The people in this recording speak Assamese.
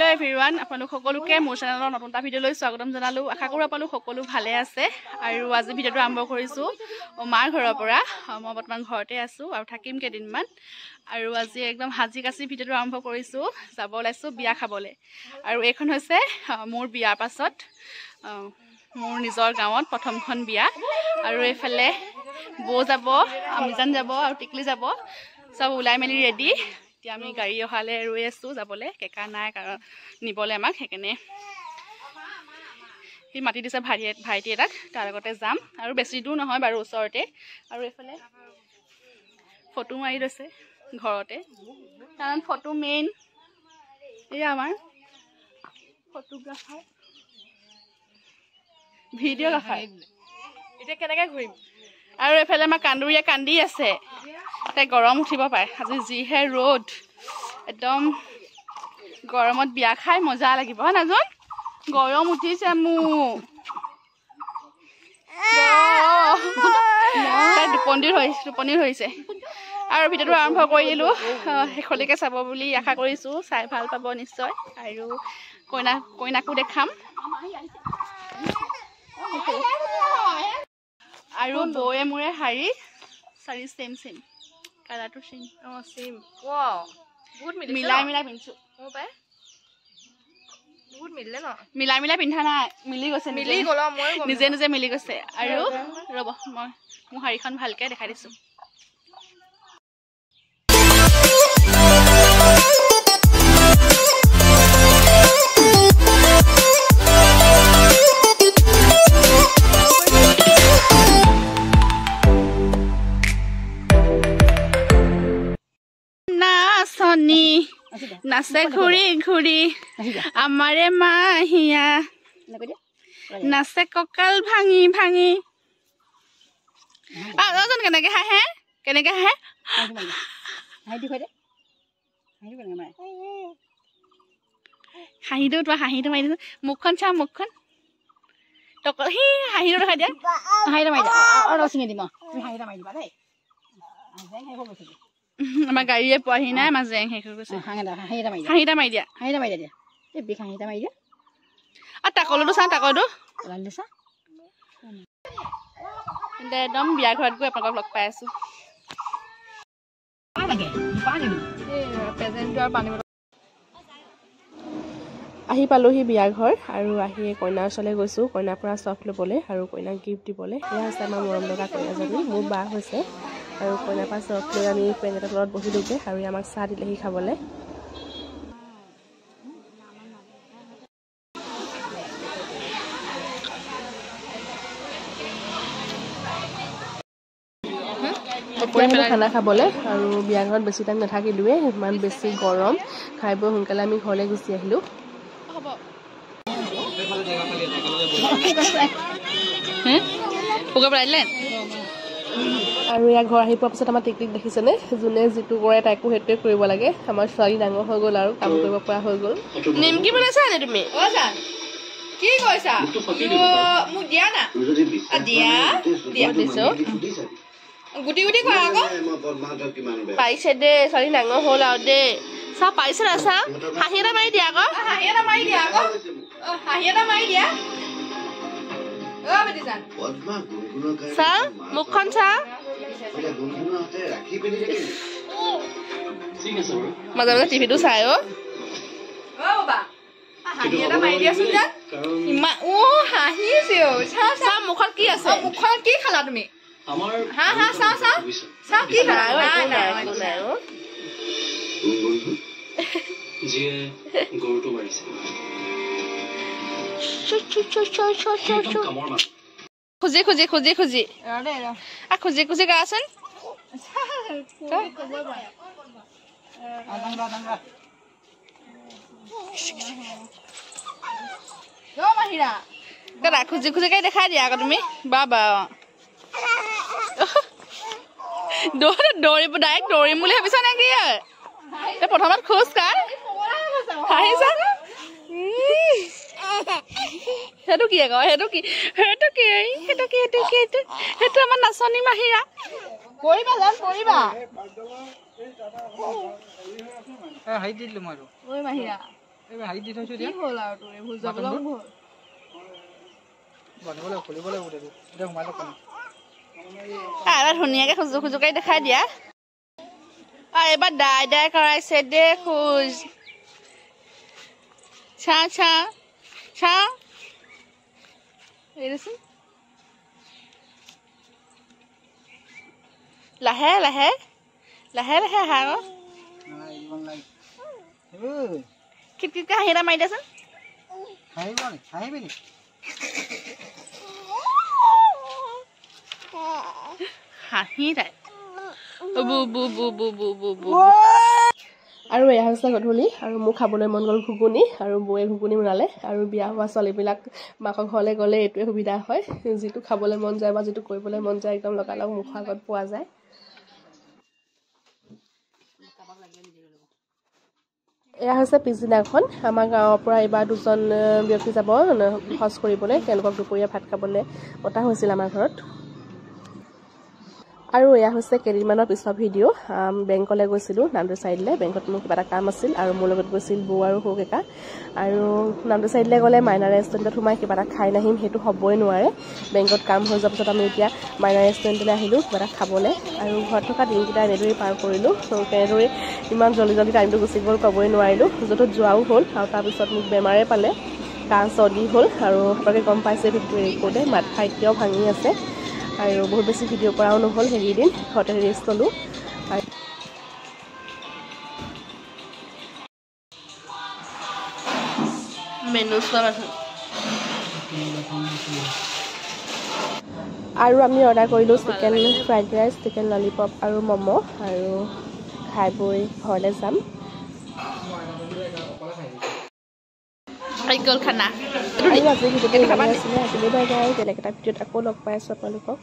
হেল্ল' এভৰিৱান আপোনালোক সকলোকে মোৰ চেনেলৰ নতুন এটা ভিডিঅ'লৈ স্বাগতম জনালোঁ আশা কৰোঁ আপোনালোক সকলো ভালে আছে আৰু আজি ভিডিঅ'টো আৰম্ভ কৰিছোঁ মাৰ ঘৰৰ পৰা মই বৰ্তমান ঘৰতে আছোঁ আৰু থাকিম কেইদিনমান আৰু আজি একদম হাজি কাচি ভিডিঅ'টো আৰম্ভ কৰিছোঁ যাব ওলাইছোঁ বিয়া খাবলৈ আৰু এইখন হৈছে মোৰ বিয়াৰ পাছত মোৰ নিজৰ গাঁৱত প্ৰথমখন বিয়া আৰু এইফালে বৌ যাব আমিজান যাব আৰু টিকলি যাব সব ওলাই মেলি ৰেডি এতিয়া আমি গাড়ী অহালে ৰৈ আছোঁ যাবলৈ কেকা নাই কাৰণ নিবলৈ আমাক সেইকাৰণে সি মাতি দিছে ভাইটি এটাক তাৰ লগতে যাম আৰু বেছি দূৰ নহয় বাৰু ওচৰতে আৰু এইফালে ফটো মাৰি লৈছে ঘৰতে কাৰণ ফটো মেইন এয়া আমাৰ ফটোগ্ৰাফাৰ ভিডিঅ'গ্ৰাফাৰ এতিয়া কেনেকৈ ঘূৰিম আৰু এইফালে আমাৰ কান্দুৰীয়ে কান্দি আছে তাই গৰম উঠিব পাৰে আজি যিহে ৰ'দ একদম গৰমত বিয়া খাই মজা লাগিব হয় নাজন গৰম উঠিছে মোৰ তাই টোপনি হৈছে আৰু ভিডিঅ'টো আৰম্ভ কৰি দিলোঁ শেষলৈকে চাব বুলি আশা কৰিছোঁ চাই ভাল পাব নিশ্চয় আৰু কইনাকো দেখাম আৰু বৌয়ে মোৰে শাৰী চাৰি চেম কালাৰটো চেম চেম বহুত মিলাই পিন্ধিছোঁ বহুত মিলিলে ন মিলাই পিন্ধা নাই মিলি গৈছে নিজে মিলি গৈছে আৰু ৰ'ব মই মোৰ শাৰীখন ভালকৈ দেখাই দিছোঁ নাচে ঘূৰি ঘূৰি আমাৰে মাহিয়া নাচে কঁকাল ভাঙি ভাঙি কেনেকে হাঁহে হাঁহিটো তোমাৰ হাঁহিটো মাৰি দিছো মুখখন চা মুখখন সি হাঁহিটো দেখাই দিয়া হাঁহিটো মাৰি দিয়া চিঙি দিম আমাৰ গাড়ীয়ে পোৱাহি নাই আমাৰ জেং শেষ হৈ গৈছে হাঁহিটা মাৰি দিয়া আৰু টাকলটো চা টাকলটো একদম বিয়া ঘৰত গৈ আপোনালোকক লগ পাই আছো আহি পালোহি বিয়া ঘৰ আৰু আহি কইনাৰ ওচৰলৈ গৈছোঁ কইনাৰ পৰা চখ ল'বলৈ আৰু কইনাক গিফ্ট দিবলৈ এয়া হৈছে আমাৰ মৰম লগা কইনাজনী মোৰ বা হৈছে আৰু কইনাৰ পৰা চখ লৈ আমি পেণ্ডেলৰ তলত বহিলোগৈ আৰু আমাক চাহ দিলেহি খাবলৈ খানা খাবলৈ আৰু বিয়া ঘৰত বেছি টাইম নাথাকিলোৱে ইমান বেছি গৰম খাই বৈ সোনকালে আমি ঘৰলৈ গুচি আহিলোঁ আৰু ইয়াৰ ঘৰ আহি পোৱাৰ পিছত আমাৰ টিকটিক দেখিছেনে যোনে যিটো কৰে তাইকো সেইটোৱে কৰিব লাগে আমাৰ ছোৱালী ডাঙৰ হৈ গ'ল আৰু কাম কৰিব পৰা হৈ গ'ল নিমকি বনাইছা নে তুমি কি কৈছা মোক দিয়া না দিয়া দিছো গুটি গুটি কৰা আকৌ পাৰিছে দে ছোৱালী ডাঙৰ হ'ল আৰু দে চা পাৰিছে না চা হাঁহি এটা মাৰি দিয়া আকৌ চা মুখখন চা মাজে মাজে টিভিটো চাই মুখত কি আছে মুখখন কি খালা তুমি খুজি গাচোন খুজি গাই দেখাই দিয়া আকৌ তুমি বা ডাইৰেক্ট দৌৰিম বুলি ভাবিছা নেকি প্ৰথমত খোজ কাঢ় হাঁহিছা সেইটো কি আকৌ সেইটো আমাৰ নাচনী মাহিৰা কৰিবা মাহিৰা এই হাই দি থৈছো দিয়া কি হ'ল আৰু তোৰ ভুল যাবলৈ হ'ল বনাবলৈ খুলিবলৈ উঠে এতিয়া ঘুমাই লওক এবাৰ ধুনীয়াকৈ খুজুকাই দেখাই দিয়া এবাৰ দাই দাই কৰাইছে দে খোজ চা চা চা এইদেচোন লাহে লাহে লাহে লাহে আহা আকৌ খিটখিটকৈ হাঁহি এটা মাৰি দেচোন হাঁহি তাই আৰু এয়া হৈছে গধূলি আৰু মোৰ খাবলৈ মন গ'ল ঘুগুনি আৰু বৌয়ে ঘুগুনি বনালে আৰু বিয়া হোৱা ছোৱালীবিলাক মাকৰ ঘৰলৈ গ'লে এইটোৱে সুবিধা হয় যিটো খাবলৈ মন যায় বা যিটো কৰিবলৈ মন যায় একদম লগালগ মুখৰ আগত পোৱা যায় এয়া হৈছে পিছদিনাখন আমাৰ গাঁৱৰ পৰা এইবাৰ দুজন ব্যক্তি যাব খৰচ কৰিবলৈ তেওঁলোকক দুপৰীয়া ভাত খাবলৈ মতা হৈছিল আমাৰ ঘৰত আৰু এয়া হৈছে কেইদিনমানৰ পিছৰ ভিডিঅ' বেংকলৈ গৈছিলোঁ নামটো চাইডলৈ বেংকত মোৰ কিবা এটা কাম আছিল আৰু মোৰ লগত গৈছিল বৌ আৰু সৌ কেকা আৰু নামটো চাইডলৈ গ'লে মাইনা ৰেষ্টুৰেণ্টত সোমাই কিবা এটা খাই নাহিম সেইটো হ'বই নোৱাৰে বেংকত কাম হৈ যোৱাৰ পিছত আমি এতিয়া মাইনা ৰেষ্টুৰেণ্টলৈ আহিলোঁ কিবা এটা খাবলৈ আৰু ঘৰত থকা দিনকেইটা এনেদৰেই পাৰ কৰিলোঁ তেনেদৰেই ইমান জল্দি জল্দি টাইমটো গুচি গ'ল ক'বই নোৱাৰিলোঁ য'ত যোৱাও হ'ল আৰু তাৰপিছত মোক বেমাৰে পালে কাহ চৰ্দি হ'ল আৰু আপোনালোকে গম পাইছে ভিডিঅ' ৰেকৰ্ডে মাত খাই এতিয়াও ভাঙি আছে আৰু বহুত বেছি ভিডিঅ' কৰাও নহ'ল সেইকেইদিন ঘৰতে ৰেষ্ট ল'লোঁ মেনু চোৱা আৰু আমি অৰ্ডাৰ কৰিলোঁ chicken fried rice chicken lollipop আৰু ম'ম' আৰু খাই বৈ ঘৰলৈ যাম খানা আৰু আজিৰ ভিডিঅ'টো ইমানেই আছিলে আজিলৈ বাই বাই বেলেগ এটা ভিডিঅ'ত আকৌ লগ পাই আছোঁ আপোনালোকক